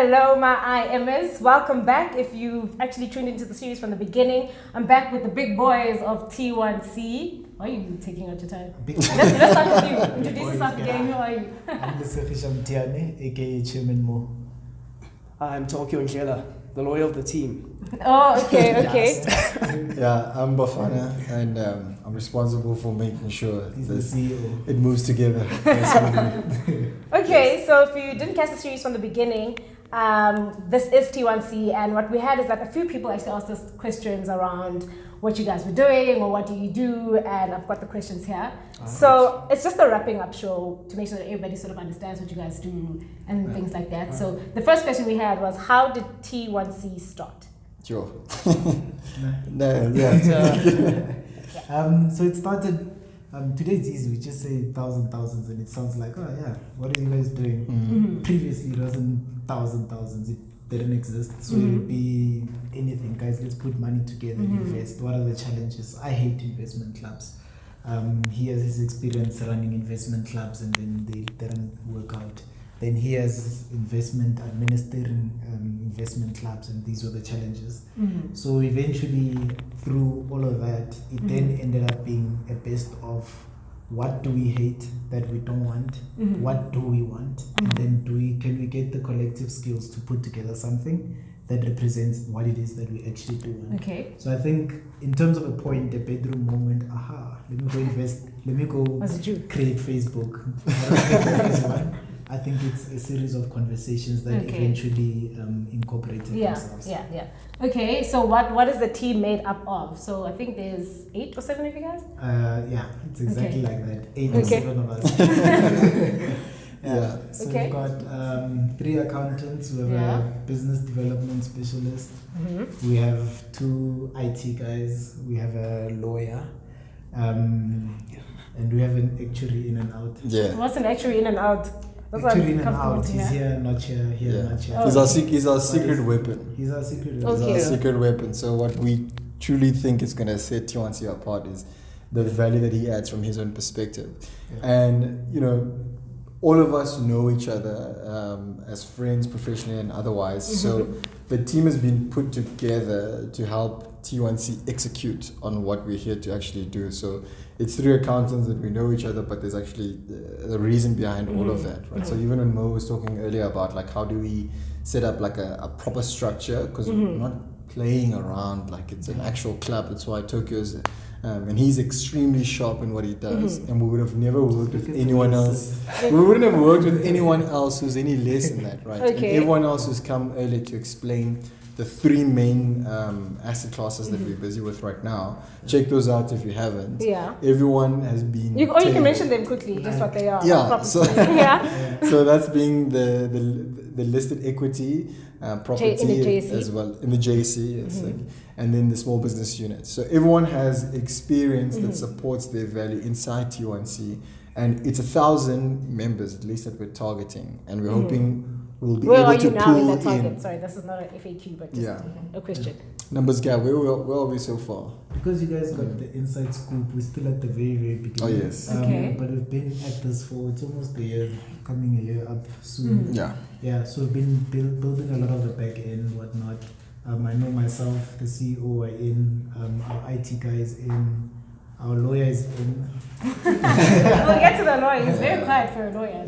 Hello, my IMers. Welcome back. If you've actually tuned into the series from the beginning, I'm back with the big boys of T1C. Why are you taking out your time? Let's start with you. Introduce yourself again. Who are you? I'm the Tiane, aka Chairman Mo. I'm Tokyo Angela, the lawyer of the team. Oh, okay. Yeah, I'm Bafana, and I'm responsible for making sure He's the CEO. it moves together. Okay, so if you didn't catch the series from the beginning, this is T1C, and what we had is that a few people actually asked us questions around what you guys were doing or what do you do, and I've got the questions here. So it's just a wrapping up show to make sure that everybody sort of understands what you guys do and things like that. So the first question we had was, how did T1C start? Sure. So it started, today it's easy, we just say thousands, and it sounds like, oh yeah, what are you guys doing? Mm-hmm. Previously it wasn't thousands, it didn't exist, so it would be anything. Guys, let's put money together, invest. What are the challenges? I hate investment clubs. He has his experience running investment clubs and then they didn't work out. Then he has administering investment clubs, and these were the challenges. So eventually, through all of that, it then ended up being a best of what do we hate that we don't want, what do we want, and then can we get the collective skills to put together something that represents what it is that we actually do want. Okay. So I think in terms of a point, a bedroom moment, let me go invest, let me go create Facebook. I think it's a series of conversations that eventually incorporated themselves. Yeah. Okay, so what is the team made up of? So I think there's 8 or 7 of you guys? Yeah, it's exactly like that. 8 or 7 of us. So we've got 3 accountants, we have a business development specialist, we have 2 IT guys, we have a lawyer, and we have an actuary in and out. Yeah. What's an actuary in and out? Actually in and out, he's here, not here, not here. He's our secret weapon. He's our secret weapon. Okay. He's our secret weapon. So what we truly think is going to set T1C apart is the value that he adds from his own perspective. And, all of us know each other as friends, professionally and otherwise. So the team has been put together to help T1C execute on what we're here to actually do. So it's 3 accountants that we know each other, but there's actually the reason behind all of that, right? So even when Mo was talking earlier about like how do we set up like a proper structure, because we're not playing around like it's an actual club. That's why Tokyo's and he's extremely sharp in what he does, and we would have never worked with anyone else. We wouldn't have worked with anyone else who's any less than that, right? And everyone else who's come earlier to explain the 3 main asset classes that we're busy with right now. Check those out if you haven't. Yeah. Everyone has been. You can mention them quickly, just what they are. Yeah. So, so that's being the listed equity, property as well in the JC, and then the small business unit. So everyone has experience that supports their value inside T1C, and it's 1,000 members at least that we're targeting, and we're hoping we'll be able to pull in. Target? Sorry, this is not an FAQ, but just a question. Numbers, Gab, where are we so far? Because you guys got the inside scoop, we're still at the very, very beginning. Oh, yes. But we've been at this for, it's almost a year, coming a year up soon. Yeah, so we've been building a lot of the back end, whatnot. I know myself, the CEO are in, our IT guy is in, our lawyer is in. We'll get to the lawyer. He's very quiet for a lawyer.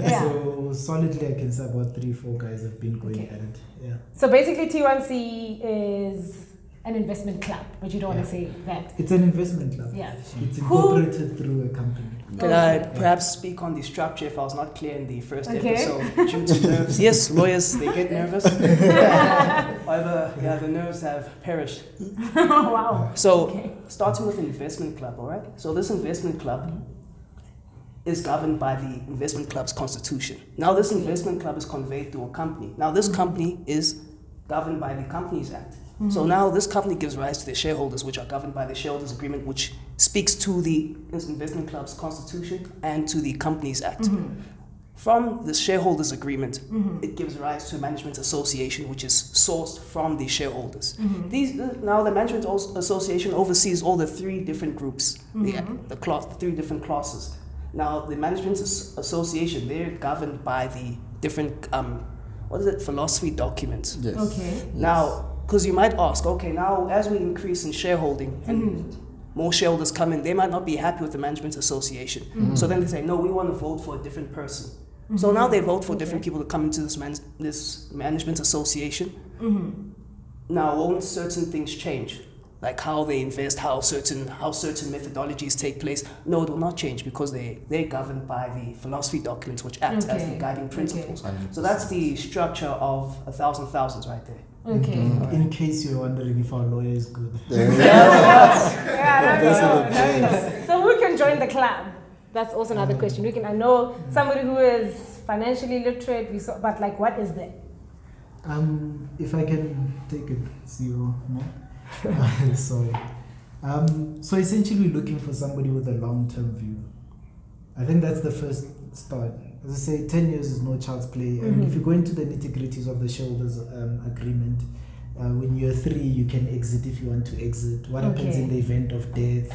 So solidly I can say about 3-4 guys have been going at it. Yeah. So basically T1C is an investment club, but you don't want to say that. It's an investment club. Yeah. It's incorporated through a company. Can I perhaps speak on the structure if I was not clear in the first episode due to nerves? Yes, lawyers, they get nervous. However, the nerves have perished. Wow. So, starting with an investment club, all right? So this investment club is governed by the investment club's constitution. Now this investment club is conveyed to a company. Now this company is governed by the Companies Act. So now this company gives rise to the shareholders, which are governed by the shareholders agreement, which speaks to the investment club's constitution and to the Companies Act. From the shareholders agreement, it gives rise to a management association, which is sourced from the shareholders. Now the management association oversees all the 3 different groups, the 3 different classes. Now the management association, they're governed by the different what is it, philosophy document. Yes. Okay. Yes. Now, because you might ask, okay, now as we increase in shareholding and more shareholders come in, they might not be happy with the management association. So then they say, no, we want to vote for a different person. So now they vote for different people to come into this management association. Now, won't certain things change? Like how they invest, how certain methodologies take place? No, it will not change because they're governed by the philosophy documents, which act as the guiding principles. So that's the structure of 1,000 right there. Okay. In case you're wondering if our lawyer is good. No. So who can join the club? That's also another question. I know somebody who is financially literate, but like, what is that? If I can take it, CEO, no? Sorry. So essentially, we're looking for somebody with a long-term view. I think that's the first start. As I say, 10 years is no child's play. And if you go into the nitty-gritties of the shareholders' agreement, when you're 3, you can exit if you want to exit. What happens in the event of death?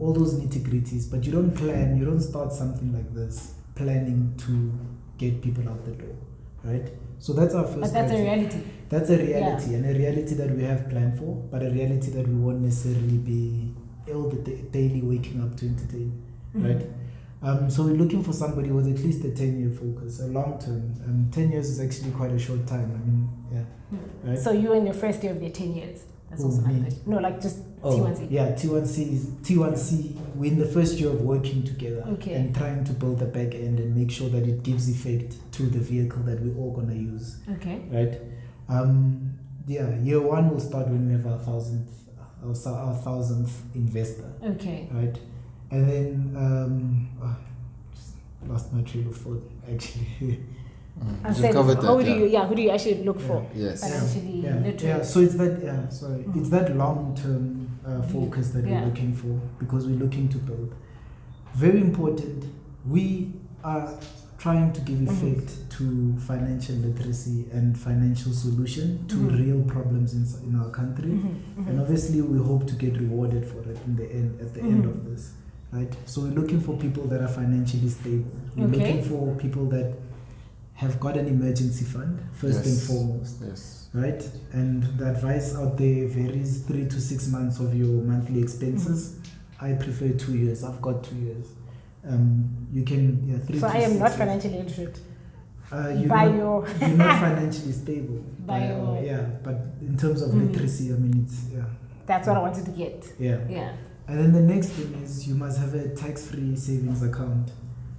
All those nitty-gritties. But you don't start something like this planning to get people out the door, right? So that's our first. But that's a reality. That's a reality, and a reality that we have planned for, but a reality that we won't necessarily be able to daily waking up to entertain, right? So we're looking for somebody with at least a 10-year focus, a long term. 10 years is actually quite a short time. I mean, yeah. Right? So you're in your first year of your 10 years. That's also another question. No, like just T1C. Yeah, T1C. We're in the first year of working together and trying to build the back end and make sure that it gives effect to the vehicle that we're all gonna use. Okay. Right. Year 1 will start when we have our 1,000th investor. Okay. Right. And then just lost my train of thought actually. I said, who do you actually look for? Yes. Financially literate. Yeah. So it's that. It's that long-term focus that we're looking for, because we're looking to build. Very important. We are trying to give effect to financial literacy and financial solution to real problems in our country, and obviously we hope to get rewarded for it in the end. At the end of this, right? So we're looking for people that are financially stable. We're looking for people that have got an emergency fund first and foremost. Yes. Right? And the advice out there varies 3 to 6 months of your monthly expenses. I prefer 2 years. I've got 2 years. You can 3 so to I am 6 not years. financially literate. You're not financially stable. But in terms of literacy, I mean, it's That's what I wanted to get. Yeah. And then the next thing is you must have a tax-free savings account,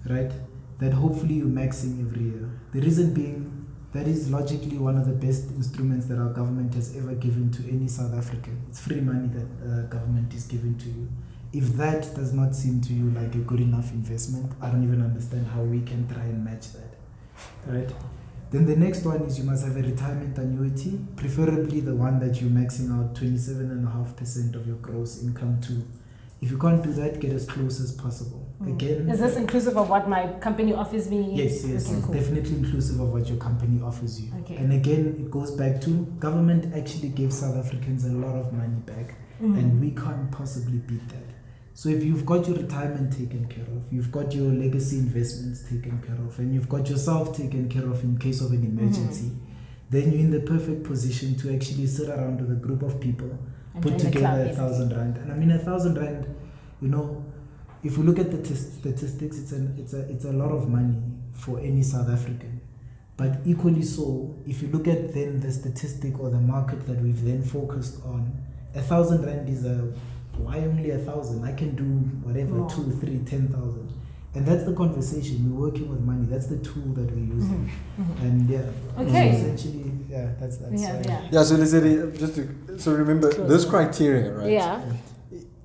right? That hopefully you're maxing every year. The reason being, that is logically one of the best instruments that our government has ever given to any South African. It's free money that government is giving to you. If that does not seem to you like a good enough investment, I don't even understand how we can try and match that, right? Then the next one is you must have a retirement annuity, preferably the one that you're maxing out 27.5% of your gross income to. If you can't do that, get as close as possible. Again, is this inclusive of what my company offers me? Yes, Okay, cool. Definitely inclusive of what your company offers you. Okay. And again, it goes back to government actually gives South Africans a lot of money back, and we can't possibly beat that. So if you've got your retirement taken care of, you've got your legacy investments taken care of, and you've got yourself taken care of in case of an emergency, then you're in the perfect position to actually sit around with a group of people, and put together 1,000 rand. And I mean, 1,000 rand, if we look at the statistics, it's a lot of money for any South African. But equally so, if you look at then the statistic or the market that we've then focused on, 1,000 rand is why only 1,000? I can do whatever, 2, 3, 10,000. And that's the conversation. We're working with money. That's the tool that we're using. And so essentially, that's so let's say, remember this criteria, right? Yeah.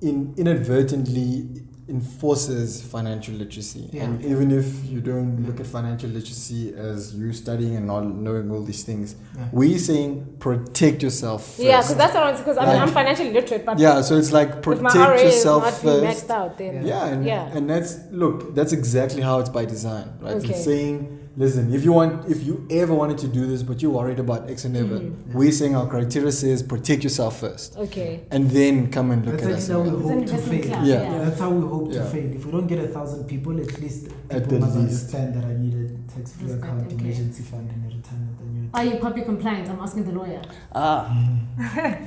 Inadvertently enforces financial literacy. And even if you don't look at financial literacy as you studying and not knowing all these things, we're saying protect yourself first. Yeah, because that's what I was, because I'm financially literate, but so it's like protect yourself first. Maxed out, then and that's exactly how it's by design, right? It's saying listen, if you ever wanted to do this, but you're worried about X and never, we're saying our criteria says protect yourself first. Okay. And then come and look That's at us. actually how we hope to investment fail. club, Yeah. That's how we hope to Yeah. fail. If we don't get 1,000 people, at least At people the must least. understand that I need a tax-free Respect, account, okay. emergency fund, and a retirement annuity. Are you poppy compliant? I'm asking the lawyer.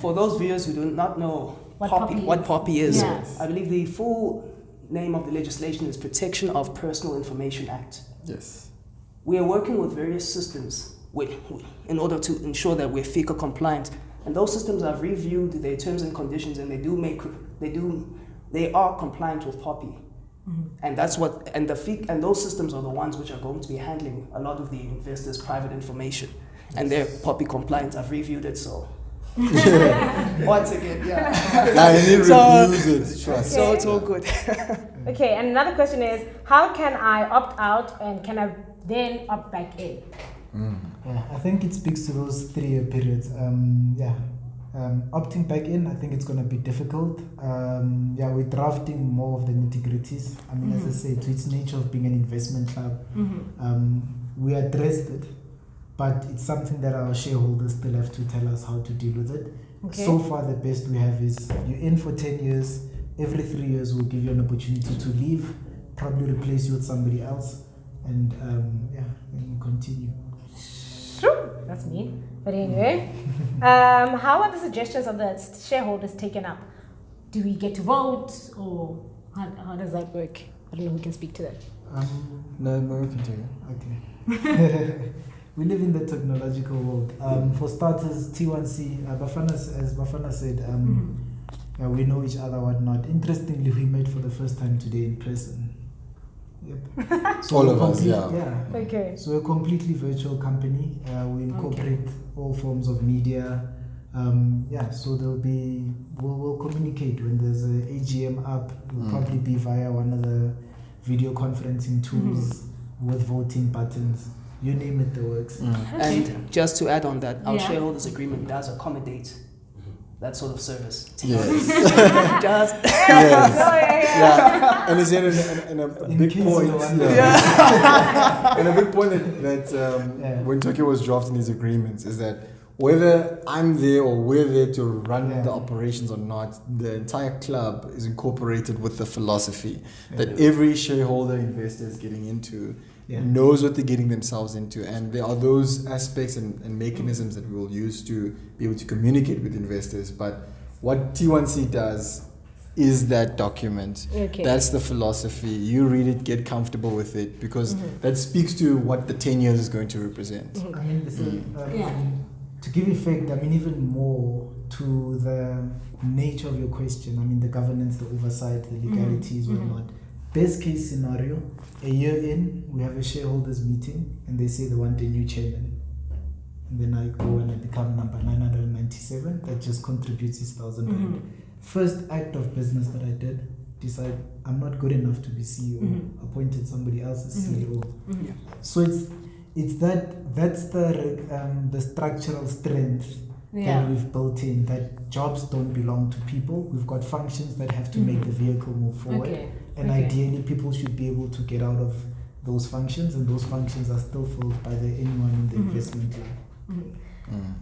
For those viewers who do not know What what poppy is, Yeah. I believe the full name of the legislation is Protection of Personal Information Act. Yes. We are working with various systems in order to ensure that we're FICA compliant. And those systems have reviewed their terms and conditions, and they are compliant with POPI. And that's what, and those systems are the ones which are going to be handling a lot of the investors' private information. And they're POPI compliant. I've reviewed it, so once again, yeah. I need So- reviews it, trust. So it's all good. Okay, and another question is, how can I opt out and can I then opt back in? Yeah, I think it speaks to those 3-year periods. Opting back in, I think it's going to be difficult. We're drafting more of the nitty-gritties. I mean, as I said, to its nature of being an investment club, we addressed it, but it's something that our shareholders still have to tell us how to deal with it. Okay. So far, the best we have is you're in for 10 years. Every 3 years, we'll give you an opportunity to leave, probably replace you with somebody else, and then continue. True. That's me. But anyway, how are the suggestions of the shareholders taken up? Do we get to vote, or how does that work? I don't know who can speak to that. No, we can do it. Okay. We live in the technological world. For starters, T1C, as Bafana said, we know each other, whatnot. Interestingly, we met for the first time today in person. Yep. All we're of us, complete- yeah. Okay. So we're a completely virtual company. We incorporate all forms of media. So we'll communicate when there's a AGM up. It'll probably be via one of the video conferencing tools with voting buttons. You name it, the works. And just to add on that, our Yeah. shareholders agreement does accommodate that sort of service. Yes. Just Yes. yeah. Yeah. And is there a In big case point? you're wondering. And a big point that when Tokyo was drafting these agreements is that whether I'm there or we're there to run the operations or not, the entire club is incorporated with the philosophy that every shareholder investor is getting into knows what they're getting themselves into, and there are those aspects and mechanisms that we will use to be able to communicate with investors. But what T1C does is that document. Okay. That's the philosophy. You read it, get comfortable with it, because that speaks to what the 10 years is going to represent. I mean, to give effect, I mean, even more to the nature of your question, I mean, the governance, the oversight, the legalities, whatnot. Best case scenario, a year in, we have a shareholders meeting and they say they want a new chairman. And then I go and I become number 997 that just contributes his 1,000 rand. First act of business that I did, decide I'm not good enough to be CEO, appointed somebody else as CEO. So that's the structural strength that we've built in, that jobs don't belong to people. We've got functions that have to make the vehicle move forward. Okay. And ideally, people should be able to get out of those functions, and those functions are still filled by anyone in the investment club. You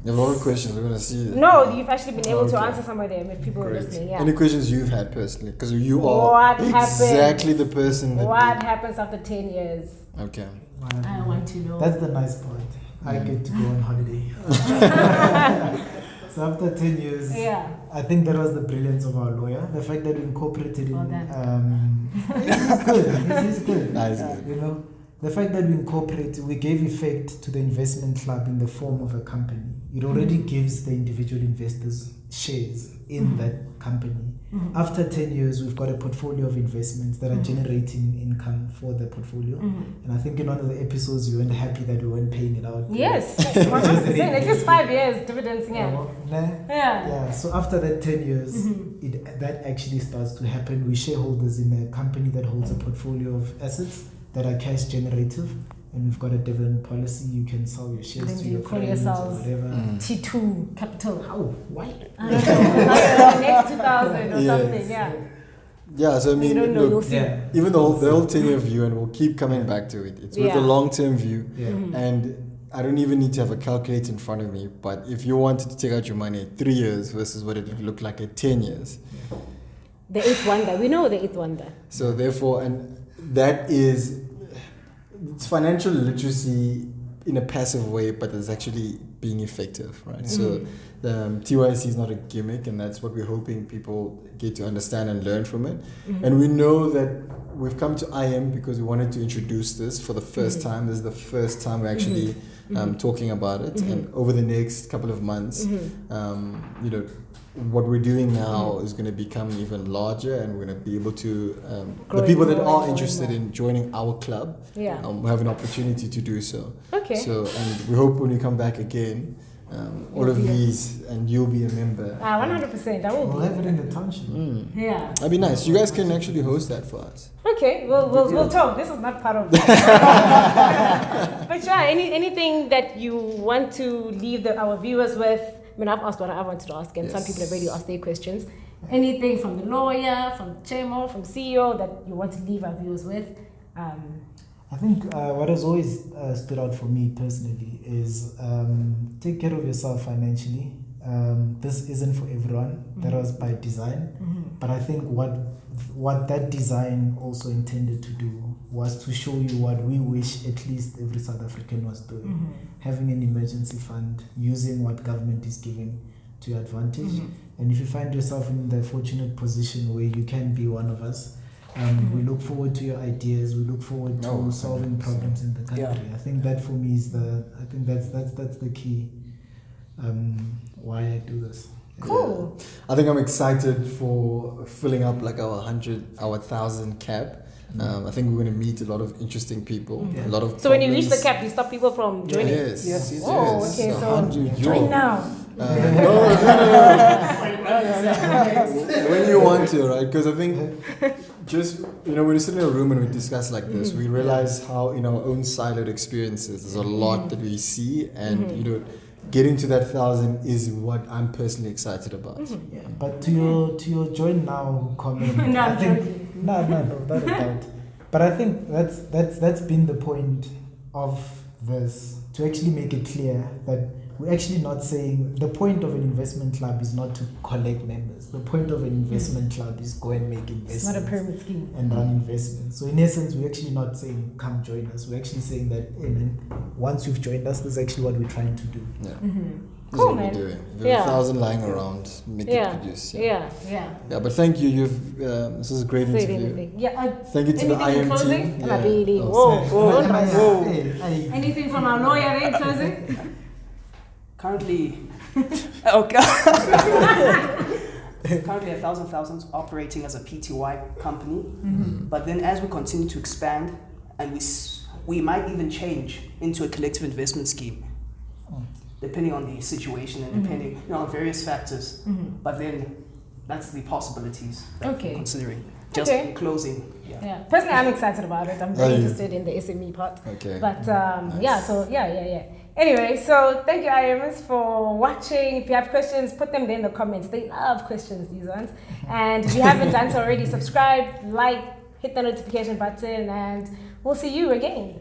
have a lot of questions. We're going to see. No, you've actually been able to Okay. answer some of them if people are Great. listening. Yeah. Any questions you've had personally? Because you are What exactly happens? the person that. What happens after 10 years? Okay. I want to know. That's the nice part. I get to go on holiday. So after 10 years, I think that was the brilliance of our lawyer. The fact that we incorporated it's good. It's good. Nice. You know, the fact that we gave effect to the investment club in the form of a company. It already gives the individual investors shares in that company. After 10 years, we've got a portfolio of investments that are generating income for the portfolio. And I think in one of the episodes, you weren't happy that we weren't paying it out. Yes, 100%. At least 5 years dividends. Yeah. So after that 10 years, that actually starts to happen. We're shareholders in a company that holds a portfolio of assets that are cash generative. And we've got a dividend policy. You can sell your shares Then to you your call friends or yourselves whatever. T2 Capital. How? Why? I don't know, like next 2000 or something. Yeah. Yeah, so I mean, You don't know, you'll look, see. Yeah. even the whole 10-year view, and we'll keep coming back to it. It's with Yeah. the long-term view, Yeah. and I don't even need to have a calculator in front of me. But if you wanted to take out your money at 3 years versus what it would look like at 10 years, The eighth wonder. We know the eighth wonder. so therefore, and that is it's financial literacy in a passive way, but it's actually being effective, right? So the TYC is not a gimmick, and that's what we're hoping people get to understand and learn from it. And we know that we've come to IM because we wanted to introduce this for the first time. This is the first time we're actually talking about it, and over the next couple of months, you know, what we're doing now is going to become even larger, and we're going to be able to Grow the people it that more are and interested more. in joining our club Yeah. have an opportunity to do so. Okay. So, and we hope when we come back again, all of be a- these, and you'll be a member. 100%. I will We'll be. have it in the township. Yeah. That'd be nice. You guys can actually host that for us. Okay, we'll talk. This is not part of But yeah, anything that you want to leave our viewers with? I mean, I've asked what I wanted to ask, and some Yes. people have already asked their questions. Anything from the lawyer, from the chairman, from CEO that you want to leave our viewers with? I think what has always stood out for me personally is take care of yourself financially. This isn't for everyone. That was by design. But I think what that design also intended to do was to show you what we wish at least every South African was doing. Having an emergency fund, using what government is giving to your advantage. And if you find yourself in the fortunate position where you can be one of us, we look forward to your ideas. We look forward to solving problems in the country. Yeah. I think that for me is that's the key why I do this. Cool. I think I'm excited for filling up like our 1,000 cap. I think we're going to meet a lot of interesting people. A lot of So when you reach the problems. cap, you stop people from joining? Yes. Yes. Oh, okay. So 100 join euro. now. When you want to, right? Because I think just, you know, when we sit in a room and we discuss like this, we realize how in our own siloed experiences, there's a lot that we see, and, you know, getting to that 1,000 is what I'm personally excited about. Yeah, but to your join now comment, No, I I'm think joking. no, not a doubt. But I think that's been the point of this, to actually make it clear that we're actually not saying the point of an investment club is not to collect members. The point of an investment club is go and make investments. It's not a pyramid scheme. And run investments. So in essence, we're actually not saying come join us. We're actually saying that, hey man, once you've joined us, this is actually what we're trying to do. Yeah. This Cool, is what man. we're doing. If Yeah. 1,000 lying around, make it produce. Yeah. Yeah, but thank you. You've this is a great Say interview. anything. Yeah. Thank you to the Anything in IM closing? team. Yeah. Really? Oh, Whoa. Whoa. Hey. Anything from our lawyer in closing? Currently, okay. Currently, 1,000 operating as a PTY company. But then, as we continue to expand, and we might even change into a collective investment scheme, depending on the situation and depending on various factors. But then, that's the possibilities that Okay. we're considering. Just Okay. in closing, yeah. Yeah. Personally, I'm excited about it. I'm very Are you? interested in the SME part. Okay. But Nice. yeah, so yeah. Anyway, so thank you, IMs, for watching. If you have questions, put them there in the comments. They love questions, these ones. And if you haven't done so already, subscribe, like, hit the notification button, and we'll see you again.